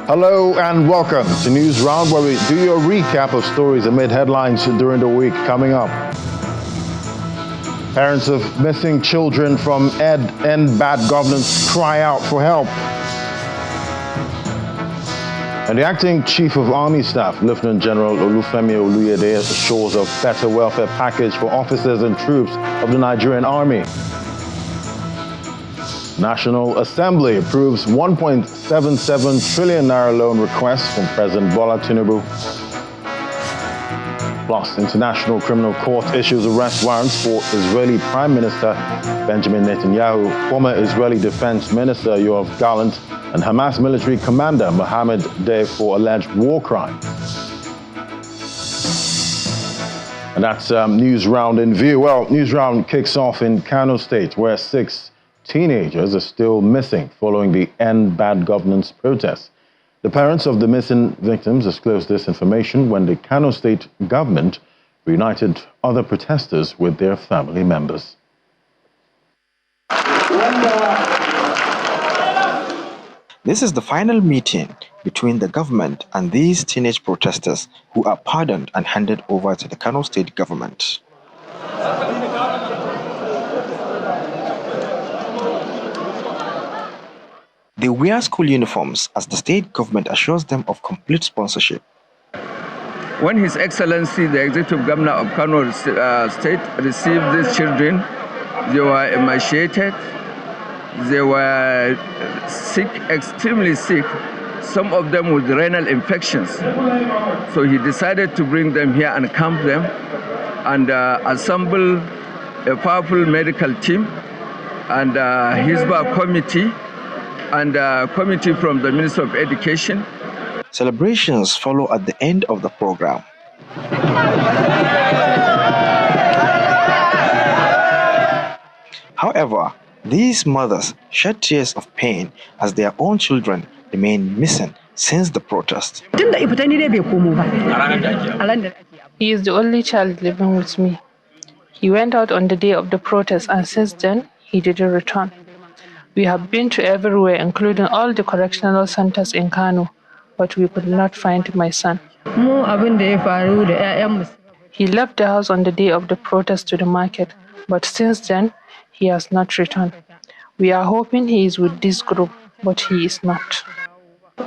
Hello and welcome to News Round, where we do your recap of stories amid headlines during the week. Coming up, parents of missing children from end bad governance cry out for help. And the acting chief of army staff, Lieutenant General Olufemi Oluyede, assures a better welfare package for officers and troops of the Nigerian army. National Assembly approves 1.77 trillion naira loan request from President Bola Tinubu. Plus, International Criminal Court issues arrest warrants for Israeli Prime Minister Benjamin Netanyahu, former Israeli Defense Minister Yoav Gallant, and Hamas military commander Mohammed Deif for alleged war crimes. And that's News Round in view. Well, News Round kicks off in Kano State, where 6 teenagers are still missing following the End Bad Governance protests. The parents of the missing victims disclosed this information when the Kano State government reunited other protesters with their family members. This is the final meeting between the government and these teenage protesters who are pardoned and handed over to the Kano State government. They wear school uniforms as the state government assures them of complete sponsorship. When His Excellency, the Executive Governor of Kano State, received these children, they were emaciated, they were sick, extremely sick, some of them with renal infections. So he decided to bring them here and camp them and assemble a powerful medical team and Hizbah committee and a committee from the Ministry of Education. Celebrations follow at the end of the program. However, these mothers shed tears of pain as their own children remain missing since the protest. He is the only child living with me. He went out on the day of the protest, and since then, he didn't return. We have been to everywhere, including all the correctional centers in Kano, but we could not find my son. He left the house on the day of the protest to the market, but since then, he has not returned. We are hoping he is with this group, but he is not.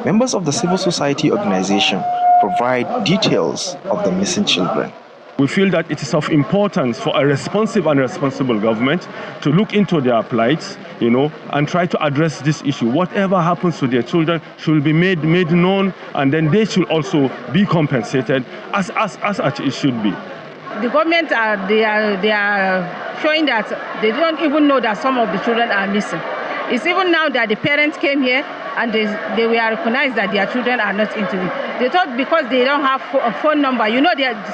Members of the civil society organization provide details of the missing children. We feel that it is of importance for a responsive and responsible government to look into their plights, and try to address this issue. Whatever happens to their children should be made known, and then they should also be compensated as it should be. The government they are showing that they don't even know that some of the children are missing. It's even now that the parents came here and they were recognized that their children are not interviewed. They thought because they don't have a phone number,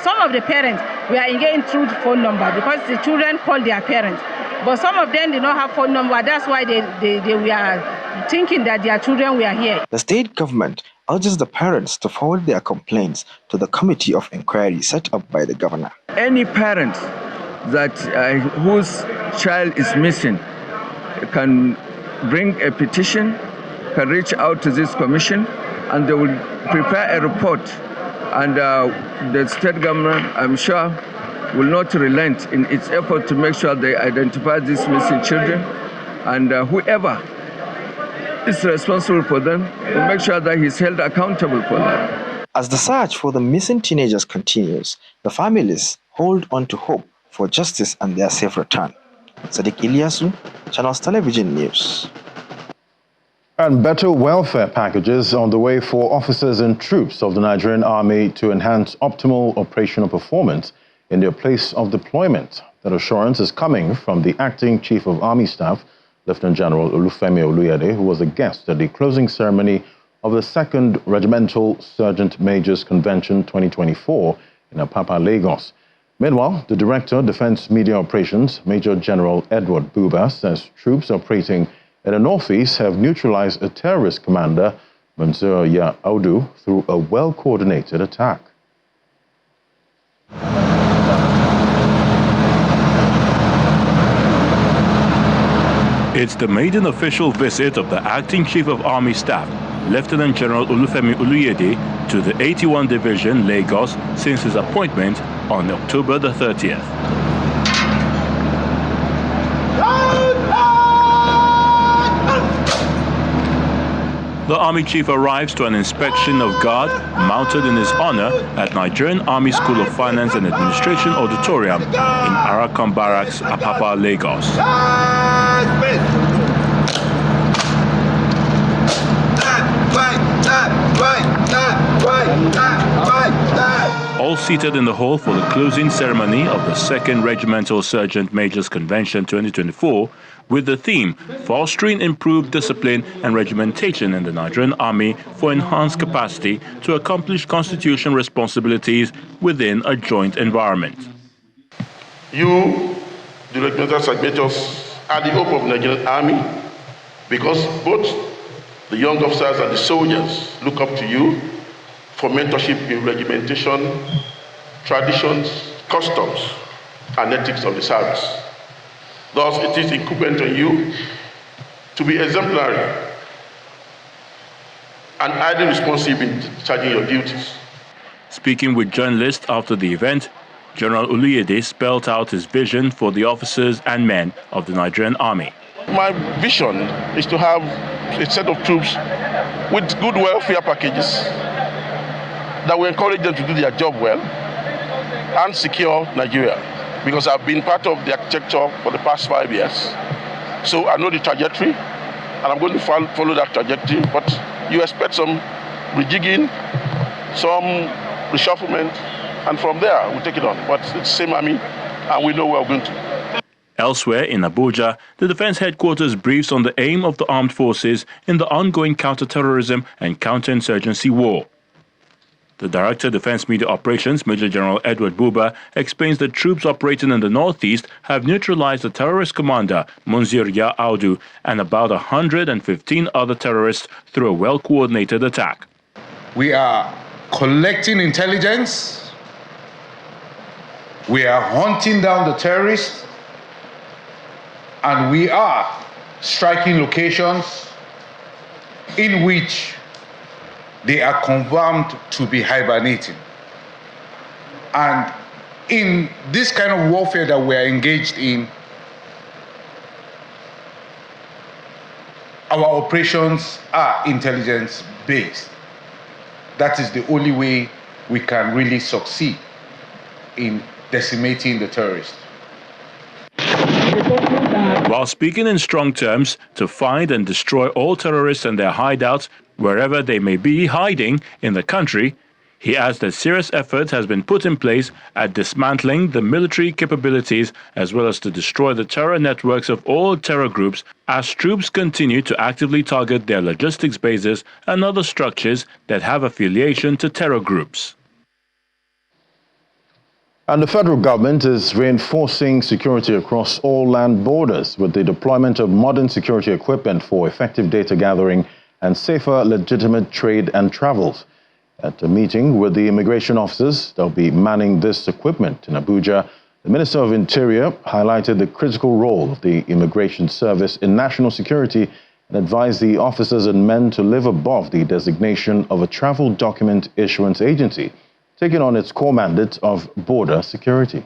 some of the parents were engaging through the phone number because the children called their parents. But some of them did not have phone number. That's why they were thinking that their children were here. The state government urges the parents to forward their complaints to the committee of inquiry set up by the governor. Any parent that whose child is missing can bring a petition, can reach out to this commission, and they will prepare a report. And the state government, I'm sure, will not relent in its effort to make sure they identify these missing children, and whoever is responsible for them will make sure that he's held accountable for them. As the search for the missing teenagers continues, the families hold on to hope for justice and their safe return. Sadiq Ilyasu, Channels Television News. And better welfare packages on the way for officers and troops of the Nigerian Army to enhance optimal operational performance in their place of deployment. That assurance is coming from the acting Chief of Army Staff, Lieutenant General Olufemi Oluyede, who was a guest at the closing ceremony of the 2nd Regimental Sergeant Majors Convention 2024 in Apapa, Lagos. Meanwhile, the Director, Defense Media Operations, Major General Edward Buba, says troops operating in the northeast have neutralized a terrorist commander, Mansour Audu, through a well-coordinated attack. It's the maiden official visit of the Acting Chief of Army Staff, Lieutenant General Olufemi Oluyede to the 81 Division, Lagos, since his appointment on October the 30th. The Army Chief arrives to an inspection of guard mounted in his honor at Nigerian Army School of Finance and Administration Auditorium in Arakan Barracks, Apapa, Lagos. All seated in the hall for the closing ceremony of the 2nd Regimental Sergeant Majors Convention 2024 with the theme Fostering Improved Discipline and Regimentation in the Nigerian Army for Enhanced Capacity to Accomplish Constitutional Responsibilities Within a Joint Environment. You, the Regimental Sergeant Majors, are the hope of the Nigerian Army because both the young officers and the soldiers look up to you for mentorship in regimentation, traditions, customs, and ethics of the service. Thus, it is incumbent on you to be exemplary and highly responsive in discharging your duties. Speaking with journalists after the event, General Oluyede spelled out his vision for the officers and men of the Nigerian Army. My vision is to have a set of troops with good welfare packages that will encourage them to do their job well and secure Nigeria. Because I've been part of the architecture for the past 5 years. So I know the trajectory, and I'm going to follow that trajectory. But you expect some rejigging, some reshufflement, and from there we'll take it on. But it's the same army, and we know where we're going to. Elsewhere in Abuja, the Defense Headquarters briefs on the aim of the armed forces in the ongoing counter-terrorism and counter-insurgency war. The Director of Defense Media Operations, Major General Edward Buba, explains that troops operating in the northeast have neutralized the terrorist commander, Munzir Ya Audu, and about 115 other terrorists through a well-coordinated attack. We are collecting intelligence. We are hunting down the terrorists. And we are striking locations in which they are confirmed to be hibernating. And in this kind of warfare that we are engaged in, our operations are intelligence-based. That is the only way we can really succeed in decimating the terrorists. While speaking in strong terms to find and destroy all terrorists and their hideouts wherever they may be hiding in the country, he adds that serious effort has been put in place at dismantling the military capabilities as well as to destroy the terror networks of all terror groups as troops continue to actively target their logistics bases and other structures that have affiliation to terror groups. And the federal government is reinforcing security across all land borders with the deployment of modern security equipment for effective data gathering and safer, legitimate trade and travels. At a meeting with the immigration officers that will be manning this equipment in Abuja, the Minister of Interior highlighted the critical role of the Immigration Service in national security and advised the officers and men to live above the designation of a travel document issuance agency, taking on its core mandate of border security.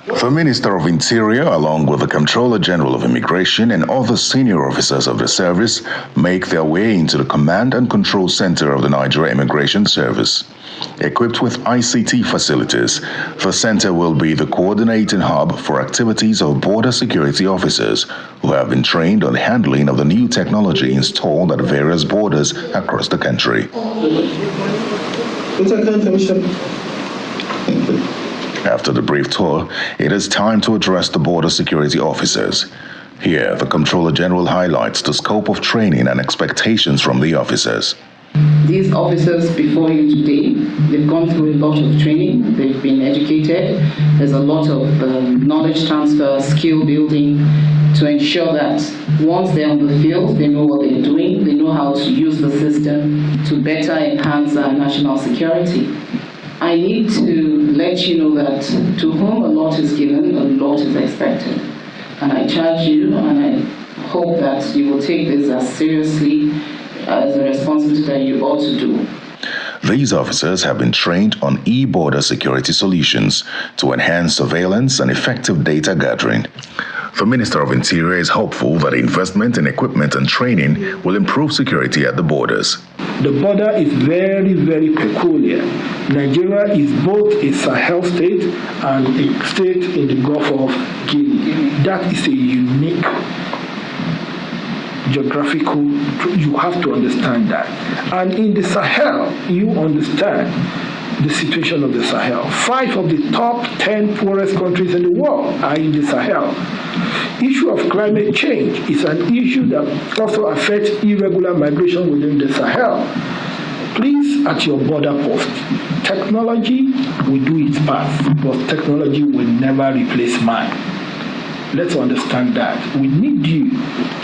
The Minister of Interior, along with the Comptroller General of Immigration and other senior officers of the service, make their way into the Command and Control Center of the Nigeria Immigration Service. Equipped with ICT facilities, the center will be the coordinating hub for activities of border security officers who have been trained on the handling of the new technology installed at various borders across the country. After the brief tour, it is time to address the border security officers. Here, the Comptroller General highlights the scope of training and expectations from the officers. These officers before you today, they've gone through a lot of training, they've been educated, there's a lot of knowledge transfer, skill building to ensure that once they're on the field, they know what they're doing, they know how to use the system to better enhance our national security. I need to let you know that to whom a lot is given, a lot is expected. And I charge you and I hope that you will take this as seriously as a responsibility that you ought to do. These officers have been trained on e-border security solutions to enhance surveillance and effective data gathering. The Minister of Interior is hopeful that investment in equipment and training will improve security at the borders. The border is very, very peculiar. Nigeria is both a Sahel state and a state in the Gulf of Guinea. That is a unique geographical, you have to understand that. And in the Sahel, you understand the situation of the Sahel. 5 of the top 10 poorest countries in the world are in the Sahel. Issue of climate change is an issue that also affects irregular migration within the Sahel. Please, at your border post, technology will do its part, but technology will never replace man. Let's understand that. We need you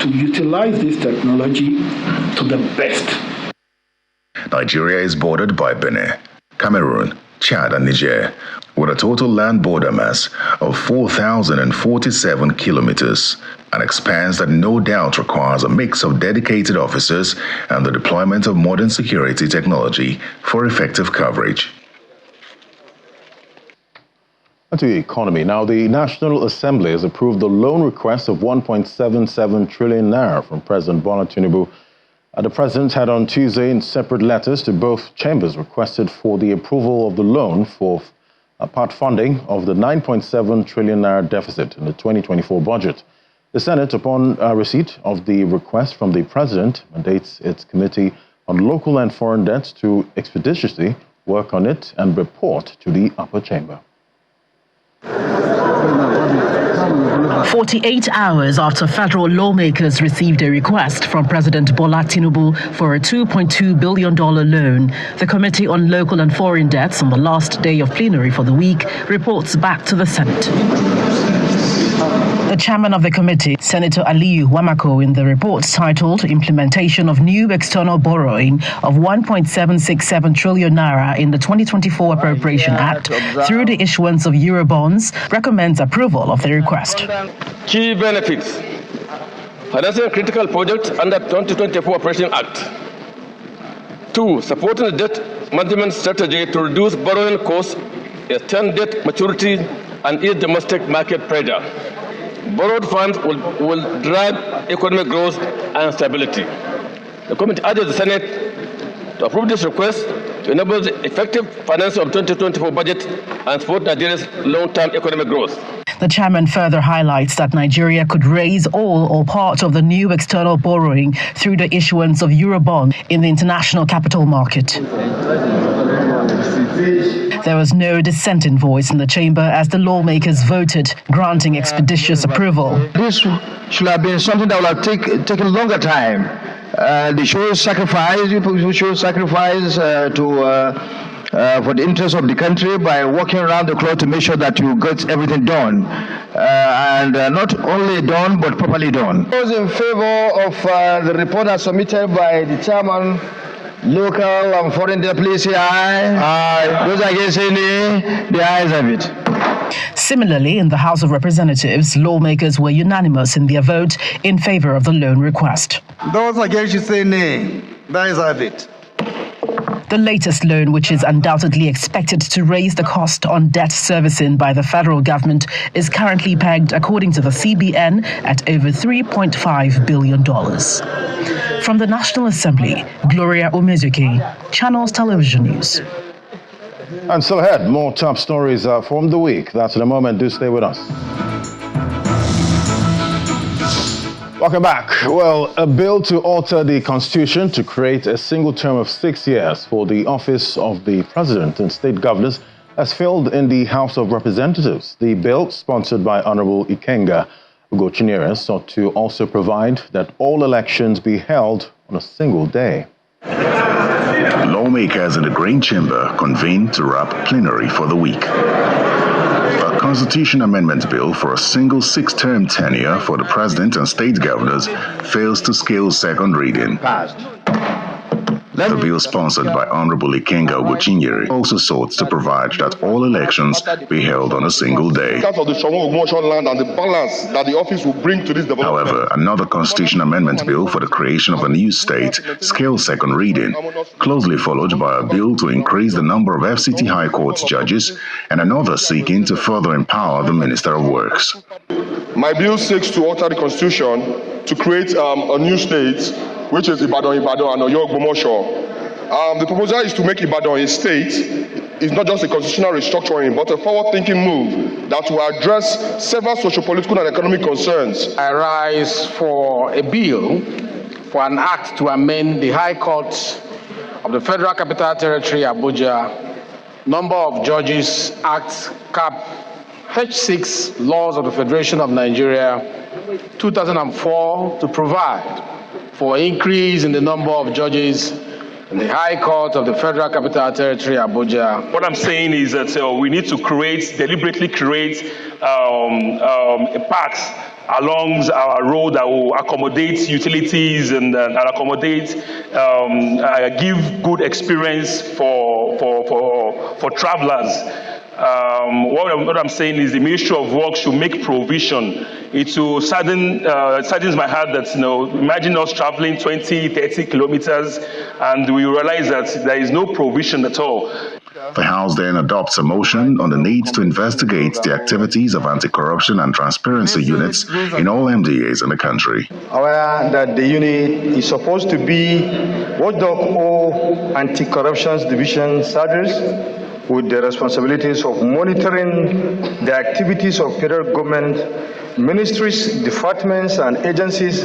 to utilize this technology to the best. Nigeria is bordered by Benin, Cameroon, Chad, and Niger, with a total land border mass of 4,047 kilometers, an expanse that no doubt requires a mix of dedicated officers and the deployment of modern security technology for effective coverage. To the economy. Now, the National Assembly has approved the loan request of 1.77 trillion naira from President Bola Tinubu. The President had on Tuesday, in separate letters to both chambers, requested for the approval of the loan for part funding of the 9.7 trillion naira deficit in the 2024 budget. The Senate, upon receipt of the request from the President, mandates its Committee on Local and Foreign Debts to expeditiously work on it and report to the upper chamber. 48 hours after federal lawmakers received a request from President Bola Tinubu for a $2.2 billion loan, the Committee on Local and Foreign Debts, on the last day of plenary for the week, reports back to the Senate. The chairman of the committee, Senator Aliyu Wamako, in the report titled Implementation of New External Borrowing of 1.767 trillion naira in the 2024 Appropriation Act through the issuance of Eurobonds, recommends approval of the request. Key benefits: financing critical projects under 2024 Appropriation Act. 2. Supporting the debt management strategy to reduce borrowing costs, extend debt maturity, and ease domestic market pressure. Borrowed funds will drive economic growth and stability. The committee urges the Senate to approve this request to enable the effective financing of 2024 budget and support Nigeria's long-term economic growth. The chairman further highlights that Nigeria could raise all or part of the new external borrowing through the issuance of Eurobond in the international capital market. There was no dissenting voice in the chamber as the lawmakers voted, granting expeditious approval. This should have been something that would have taken longer time. They should sacrifice, people should sacrifice for the interest of the country by working around the clock to make sure that you get everything done. And not only done, but properly done. Those in favor of the report as submitted by the chairman, local and foreign debt, please say aye. Aye. Those against say nay, the ayes have it. Similarly, in the House of Representatives, lawmakers were unanimous in their vote in favor of the loan request. Those against you say nay, the ayes have it. The latest loan, which is undoubtedly expected to raise the cost on debt servicing by the federal government, is currently pegged, according to the CBN, at over $3.5 billion. From the National Assembly, Gloria Omezuke, Channels Television News. And still ahead, more top stories from the week. That's in a moment. Do stay with us. Welcome back. Well, a bill to alter the Constitution to create a single term of 6 years for the office of the President and state governors has failed in the House of Representatives. The bill, sponsored by Honorable Ikenga Ugochinyere, sought to also provide that all elections be held on a single day. Lawmakers in the Green Chamber convened to wrap plenary for the week. A Constitution Amendment Bill for a single 6-term tenure for the President and state governors fails to scale second reading. Passed. The bill, sponsored by Honorable Ikenga Oguchinyere, also sought to provide that all elections be held on a single day. Because of the Shomo land and the balance that the office will bring to this development. However, another constitution amendment bill for the creation of a new state scaled second reading, closely followed by a bill to increase the number of FCT High Court judges and another seeking to further empower the Minister of Works. My bill seeks to alter the constitution to create a new state, which is Ibadan and Oyo Ogbomosho. The proposal is to make Ibadan a state. It's not just a constitutional restructuring, but a forward-thinking move that will address several socio-political and economic concerns. I rise for a bill for an act to amend the High Court of the Federal Capital Territory, Abuja, Number of Judges Act, Cap. H6 Laws of the Federation of Nigeria 2004 to provide for increase in the number of judges in the High Court of the Federal Capital Territory, Abuja. What I'm saying is that we need to deliberately create a path along our road that will accommodate utilities and accommodate, give good experience for travelers. What I'm saying is the Ministry of Works should make provision. It will saddens my heart that, imagine us traveling 20, 30 kilometers and we realize that there is no provision at all. The House then adopts a motion on the need to investigate the activities of anti-corruption and transparency units in all MDAs in the country. Aware that the unit is supposed to be watchdog or anti-corruption division service with the responsibilities of monitoring the activities of federal government, ministries, departments, and agencies,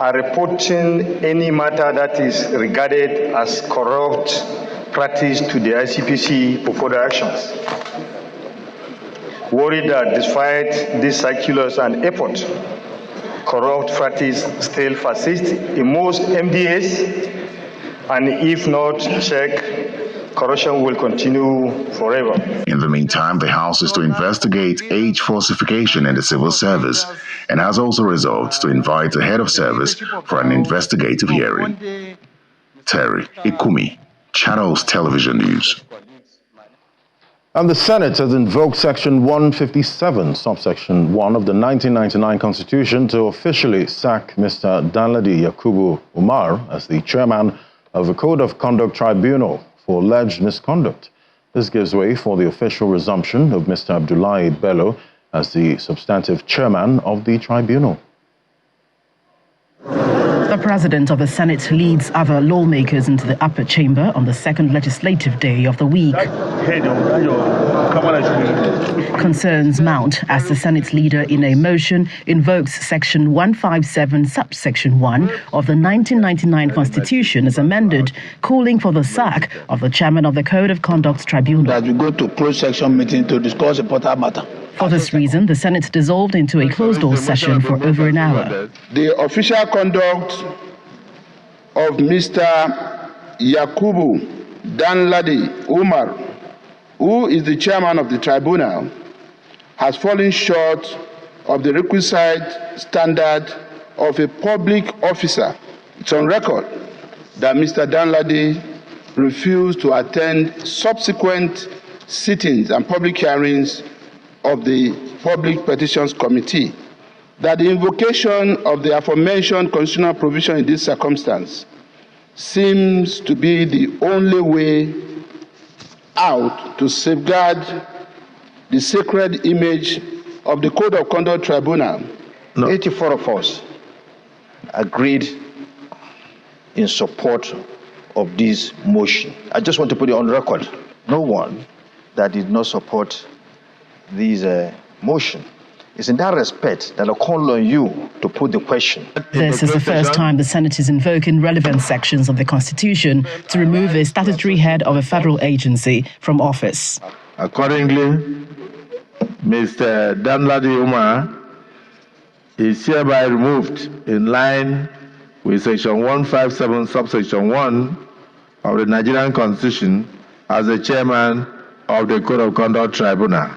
are reporting any matter that is regarded as corrupt practice to the ICPC for further actions. Worried that despite these circulars and efforts, corrupt practice still persists in most MDAs, and if not checked, corruption will continue forever. In the meantime, the House is to investigate age falsification in the civil service and has also resolved to invite the head of service for an investigative hearing. Terry Ikumi, Channels Television News. And the Senate has invoked Section 157, subsection 1 of the 1999 Constitution to officially sack Mr. Danladi Yakubu Umar as the chairman of the Code of Conduct Tribunal for alleged misconduct. This gives way for the official resumption of Mr. Abdullahi Bello as the substantive chairman of the tribunal. The President of the Senate leads other lawmakers into the upper chamber on the second legislative day of the week. Concerns mount as the Senate leader in a motion invokes Section 157, subsection 1 of the 1999 Constitution as amended, calling for the sack of the chairman of the Code of Conduct Tribunal. That we go to closed section meeting to discuss a important matter. For this reason, the Senate dissolved into a closed-door session for over an hour. The official conduct of Mr. Yakubu Danladi Umar, who is the chairman of the tribunal, has fallen short of the requisite standard of a public officer. It's on record that Mr. Danladi refused to attend subsequent sittings and public hearings of the Public Petitions Committee, that the invocation of the aforementioned constitutional provision in this circumstance seems to be the only way out to safeguard the sacred image of the Code of Conduct Tribunal. 84 of us agreed in support of this motion. I just want to put it on record. No one that did not support this motion. It's in that respect that I call on you to put the question. This is the first time the Senate is invoking relevant sections of the Constitution to remove a statutory head of a federal agency from office. Accordingly, Mr. Danladi Umar is hereby removed in line with Section 157, subsection 1 of the Nigerian Constitution as the chairman of the Code of Conduct Tribunal.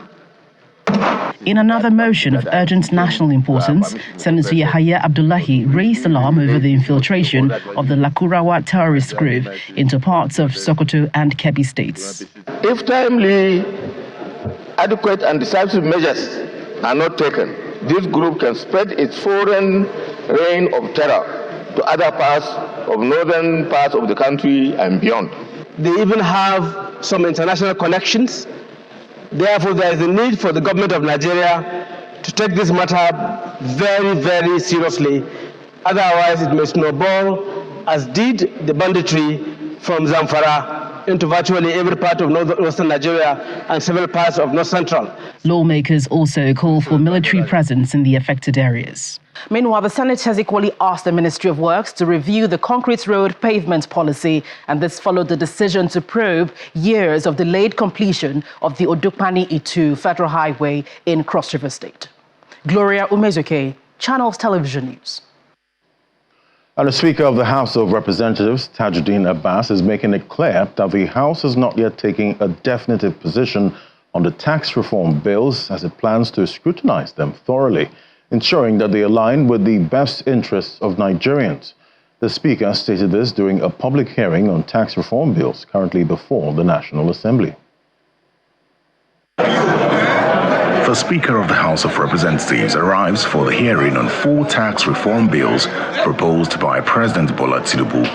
In another motion of urgent national importance, Senator Yahaya Abdullahi raised alarm over the infiltration of the Lakurawa terrorist group into parts of Sokoto and Kebbi states. If timely, adequate and decisive measures are not taken, this group can spread its foreign reign of terror to other parts of northern parts of the country and beyond. They even have some international connections. Therefore, there is a need for the government of Nigeria to take this matter very, very seriously. Otherwise, it may snowball, as did the banditry from Zamfara into virtually every part of northwestern Nigeria and several parts of north central. Lawmakers also call for military presence in the affected areas. Meanwhile, the Senate has equally asked the Ministry of Works to review the concrete road pavement policy, and this followed the decision to probe years of delayed completion of the Odukpani-Itu Federal Highway in Cross River State. Gloria Umezuke, Channels Television News. And the Speaker of the House of Representatives, Tajuddin Abbas, is making it clear that the House has not yet taken a definitive position on the tax reform bills as it plans to scrutinize them thoroughly, ensuring that they align with the best interests of Nigerians. The Speaker stated this during a public hearing on tax reform bills currently before the National Assembly. The Speaker of the House of Representatives arrives for the hearing on 4 tax reform bills proposed by President Bola Tinubu.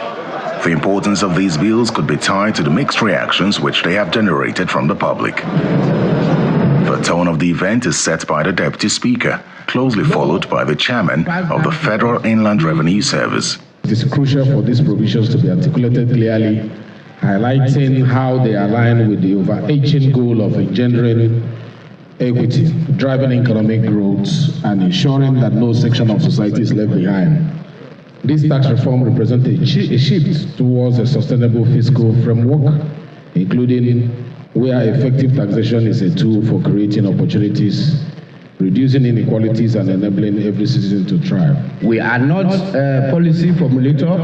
The importance of these bills could be tied to the mixed reactions which they have generated from the public. The tone of the event is set by the Deputy Speaker, closely followed by the Chairman of the Federal Inland Revenue Service. It is crucial for these provisions to be articulated clearly, highlighting how they align with the overarching goal of engendering equity, driving economic growth, and ensuring that no section of society is left behind. This tax reform represents a shift towards a sustainable fiscal framework, including where effective taxation is a tool for creating opportunities, reducing inequalities, and enabling every citizen to thrive. We are not a policy formulator.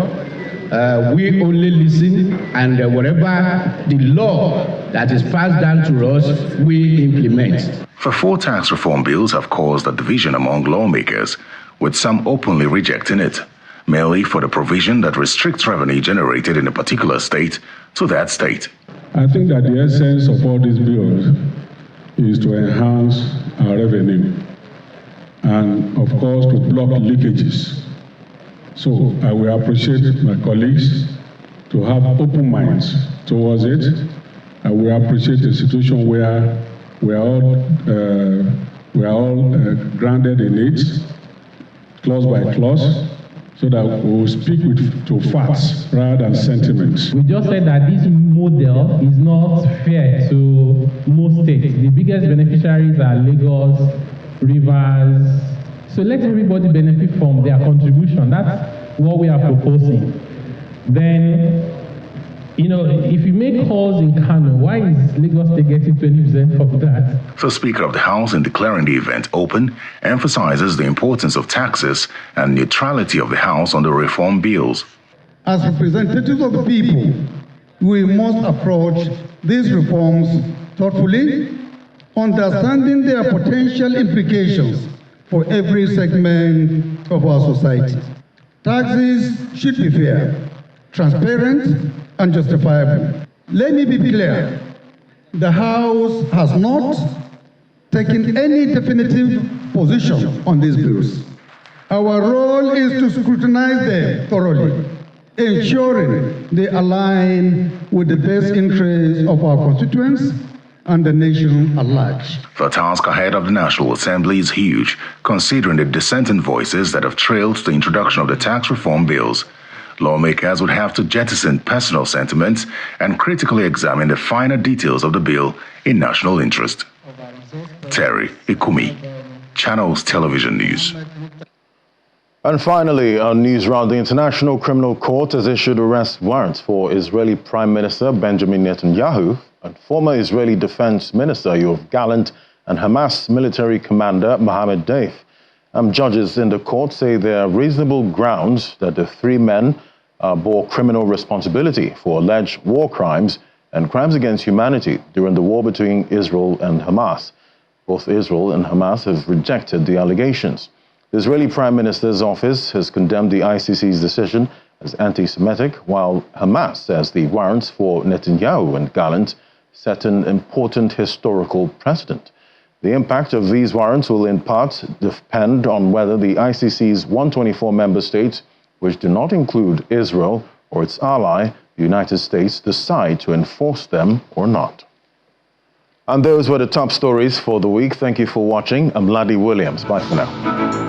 We only listen, and whatever the law that is passed down to us, we implement. The 4 tax reform bills have caused a division among lawmakers, with some openly rejecting it, merely for the provision that restricts revenue generated in a particular state to that state. I think that the essence of all these bills is to enhance our revenue and, of course, to block leakages. So I will appreciate my colleagues to have open minds towards it. I will appreciate a situation where we are all grounded in it, clause by clause, so that we will speak to facts rather than sentiments. We just said that this model is not fair to most states. The biggest beneficiaries are Lagos, Rivers. So let everybody benefit from their contribution. That's what we are proposing. Then, if you make calls in Kano, why is Lagos State getting 20% of that? The Speaker of the House, in declaring the event open, emphasizes the importance of taxes and neutrality of the House on the reform bills. As representatives of the people, we must approach these reforms thoughtfully, understanding their potential implications for every segment of our society. Taxes should be fair, transparent, and justifiable. Let me be clear. The House has not taken any definitive position on these bills. Our role is to scrutinize them thoroughly, ensuring they align with the best interests of our constituents and the nation at large. The task ahead of the National Assembly is huge, considering the dissenting voices that have trailed the introduction of the tax reform bills. Lawmakers would have to jettison personal sentiments and critically examine the finer details of the bill in national interest. Terry Ikumi, Channels Television News. And finally, our news round. The International Criminal Court has issued arrest warrants for Israeli Prime Minister Benjamin Netanyahu and former Israeli Defense Minister Yoav Gallant and Hamas military commander Mohammed Deif. Judges in the court say there are reasonable grounds that the 3 men bore criminal responsibility for alleged war crimes and crimes against humanity during the war between Israel and Hamas. Both Israel and Hamas have rejected the allegations. The Israeli Prime Minister's office has condemned the ICC's decision as anti-Semitic, while Hamas says the warrants for Netanyahu and Gallant set an important historical precedent. The impact of these warrants will in part depend on whether the ICC's 124 member states, which do not include Israel or its ally, the United States, decide to enforce them or not. And those were the top stories for the week. Thank you for watching. I'm Ladi Williams. Bye for now.